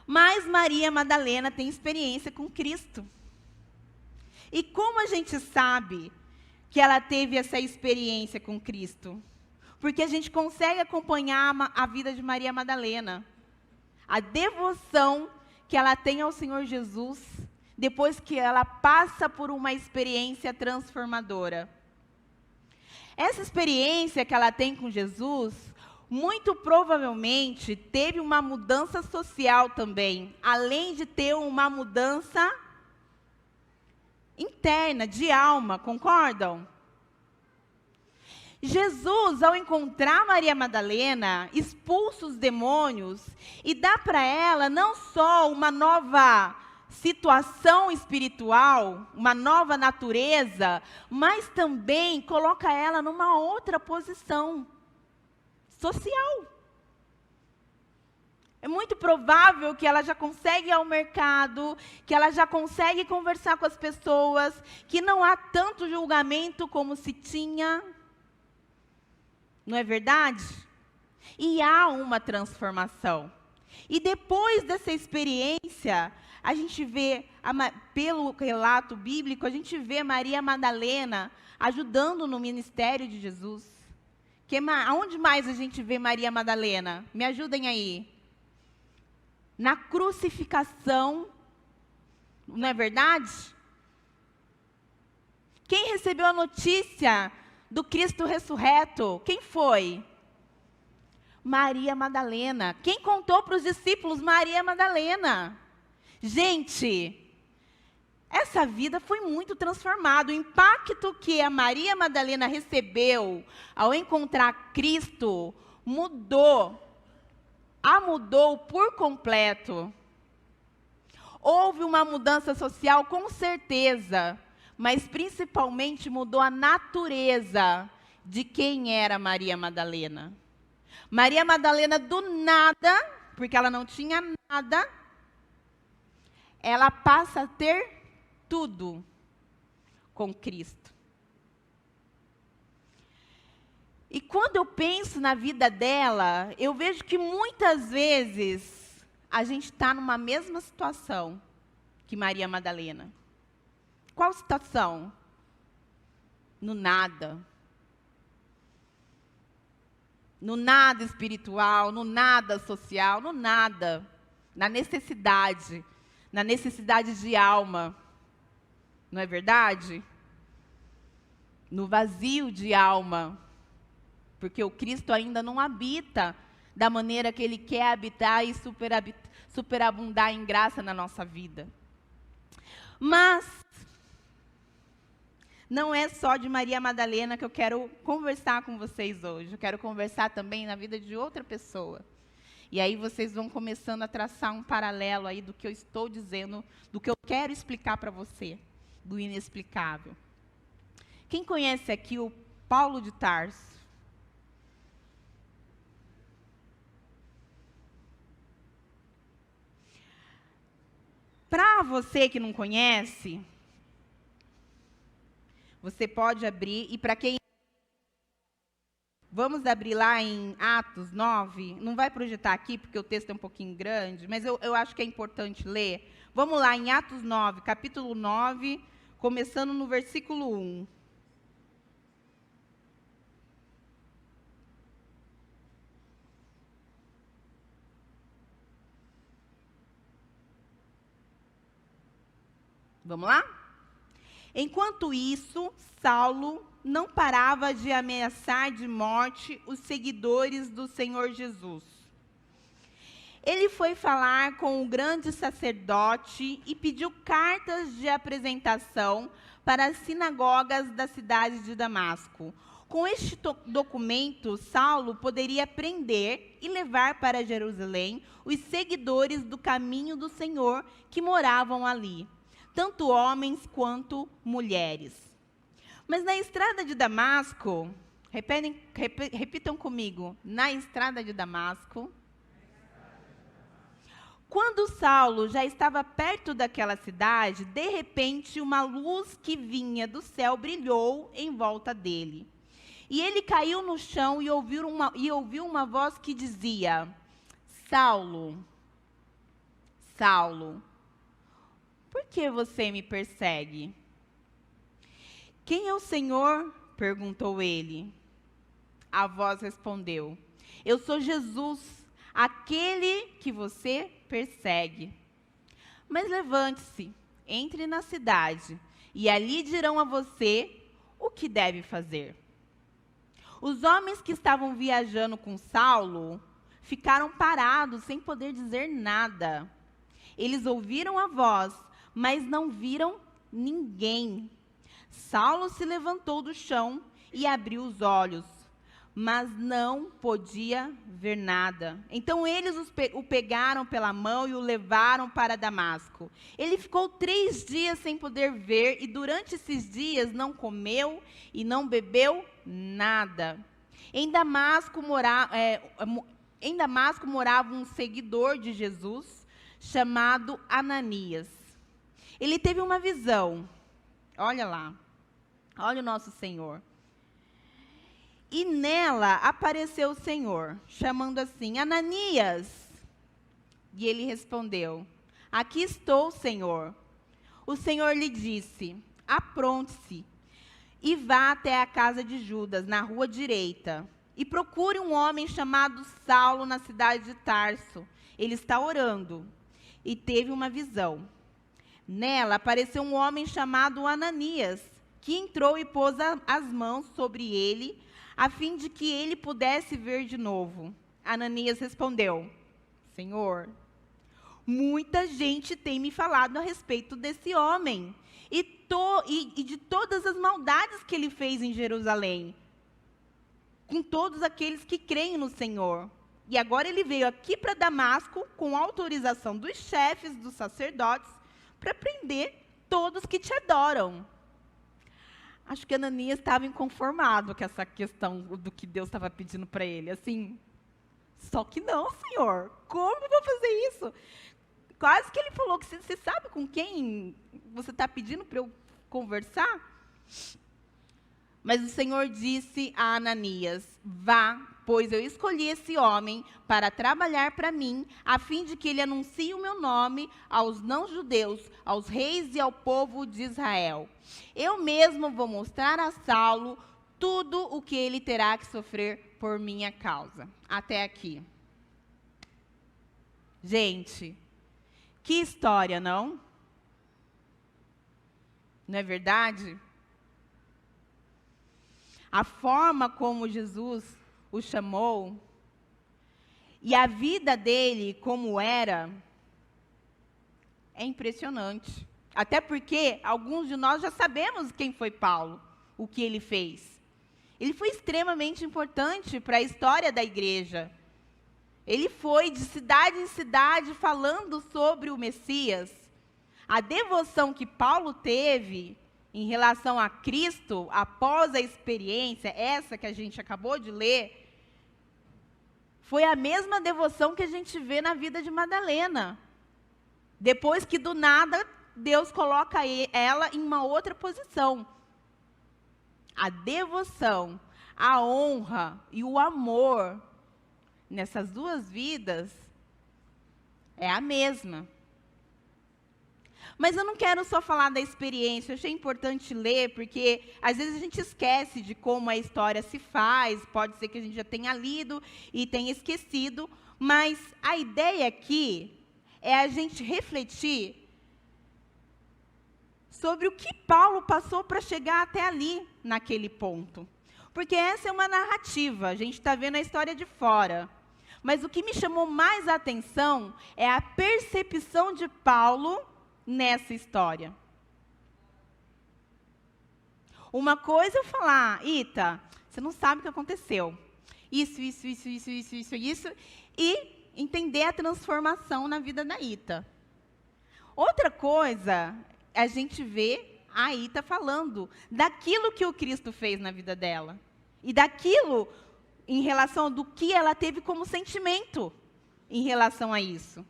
Mas Maria Madalena tem experiência com Cristo. E como a gente sabe que ela teve essa experiência com Cristo? Porque a gente consegue acompanhar a vida de Maria Madalena. A devoção que ela tem ao Senhor Jesus, depois que ela passa por uma experiência transformadora. Essa experiência que ela tem com Jesus, muito provavelmente teve uma mudança social também, além de ter uma mudança interna, de alma, concordam? Jesus, ao encontrar Maria Madalena, expulsa os demônios e dá para ela não só uma nova situação espiritual, uma nova natureza, mas também coloca ela numa outra posição social. É muito provável que ela já consegue ir ao mercado, que ela já consegue conversar com as pessoas, que não há tanto julgamento como se tinha. Não é verdade? E há uma transformação. E depois dessa experiência, a gente vê, pelo relato bíblico, a gente vê Maria Madalena ajudando no ministério de Jesus. Aonde mais a gente vê Maria Madalena? Me ajudem aí. Na crucificação, não é verdade? Quem recebeu a notícia do Cristo ressurreto? Quem foi? Maria Madalena. Quem contou para os discípulos? Maria Madalena. Gente, essa vida foi muito transformada. O impacto que a Maria Madalena recebeu ao encontrar Cristo a mudou por completo. Houve uma mudança social, com certeza, mas principalmente mudou a natureza de quem era Maria Madalena. Maria Madalena, do nada, porque ela não tinha nada, ela passa a ter tudo com Cristo. E quando eu penso na vida dela, eu vejo que muitas vezes a gente está numa mesma situação que Maria Madalena. Qual situação? No nada. No nada espiritual, no nada social, no nada. Na necessidade de alma. Não é verdade? No vazio de alma. Porque o Cristo ainda não habita da maneira que Ele quer habitar e superabundar em graça na nossa vida. Mas não é só de Maria Madalena que eu quero conversar com vocês hoje. Eu quero conversar também na vida de outra pessoa. E aí vocês vão começando a traçar um paralelo aí do que eu estou dizendo, do que eu quero explicar para você, do inexplicável. Quem conhece aqui o Paulo de Tarso? Para você que não conhece, você pode abrir, e para quem... Vamos abrir lá em Atos 9, não vai projetar aqui porque o texto é um pouquinho grande, mas eu acho que é importante ler. Vamos lá em Atos 9, capítulo 9, começando no versículo 1. Vamos lá? Enquanto isso, Saulo não parava de ameaçar de morte os seguidores do Senhor Jesus. Ele foi falar com o grande sacerdote e pediu cartas de apresentação para as sinagogas da cidade de Damasco. Com este documento, Saulo poderia prender e levar para Jerusalém os seguidores do caminho do Senhor que moravam ali, tanto homens quanto mulheres. Mas na estrada de Damasco, repitam comigo, na estrada de Damasco, quando Saulo já estava perto daquela cidade, de repente uma luz que vinha do céu brilhou em volta dele. E ele caiu no chão e ouviu uma voz que dizia: Saulo, Saulo, por que você me persegue? Quem é o Senhor? Perguntou ele. A voz respondeu: eu sou Jesus, aquele que você persegue. Mas levante-se, entre na cidade, e ali dirão a você o que deve fazer. Os homens que estavam viajando com Saulo ficaram parados, sem poder dizer nada. Eles ouviram a voz, mas não viram ninguém. Saulo se levantou do chão e abriu os olhos, mas não podia ver nada. Então eles o pegaram pela mão e o levaram para Damasco. Ele ficou 3 dias sem poder ver, e durante esses dias não comeu e não bebeu nada. Em Damasco morava um seguidor de Jesus, chamado Ananias. Ele teve uma visão. Olha lá. Olha o nosso Senhor. E nela apareceu o Senhor, chamando assim: Ananias. E ele respondeu: aqui estou, Senhor. O Senhor lhe disse: apronte-se e vá até a casa de Judas, na rua direita, e procure um homem chamado Saulo na cidade de Tarso. Ele está orando. E teve uma visão. Nela apareceu um homem chamado Ananias, que entrou e pôs as mãos sobre ele, a fim de que ele pudesse ver de novo. Ananias respondeu: Senhor, muita gente tem me falado a respeito desse homem e de todas as maldades que ele fez em Jerusalém, com todos aqueles que creem no Senhor. E agora ele veio aqui para Damasco com autorização dos chefes, dos sacerdotes, para prender todos que te adoram. Acho que Ananias estava inconformado com essa questão do que Deus estava pedindo para ele. Assim, só que não, Senhor, como eu vou fazer isso? Quase que ele falou que você sabe com quem você está pedindo para eu conversar? Mas o Senhor disse a Ananias: vá, pois eu escolhi esse homem para trabalhar para mim, a fim de que ele anuncie o meu nome aos não-judeus, aos reis e ao povo de Israel. Eu mesmo vou mostrar a Saulo tudo o que ele terá que sofrer por minha causa. Até aqui. Gente, que história, não? Não é verdade? A forma como Jesus o chamou e a vida dele como era é impressionante. Até porque alguns de nós já sabemos quem foi Paulo, o que ele fez. Ele foi extremamente importante para a história da igreja. Ele foi de cidade em cidade falando sobre o Messias. A devoção que Paulo teve em relação a Cristo, após a experiência, essa que a gente acabou de ler, foi a mesma devoção que a gente vê na vida de Madalena. Depois que, do nada, Deus coloca ela em uma outra posição. A devoção, a honra e o amor nessas duas vidas é a mesma. Mas eu não quero só falar da experiência, eu achei importante ler, porque às vezes a gente esquece de como a história se faz, pode ser que a gente já tenha lido e tenha esquecido, mas a ideia aqui é a gente refletir sobre o que Paulo passou para chegar até ali, naquele ponto. Porque essa é uma narrativa, a gente está vendo a história de fora. Mas o que me chamou mais a atenção é a percepção de Paulo nessa história. Uma coisa é eu falar: Ita, você não sabe o que aconteceu. Isso, e entender a transformação na vida da Ita. Outra coisa é a gente ver a Ita falando daquilo que o Cristo fez na vida dela. E daquilo em relação do que ela teve como sentimento em relação a isso.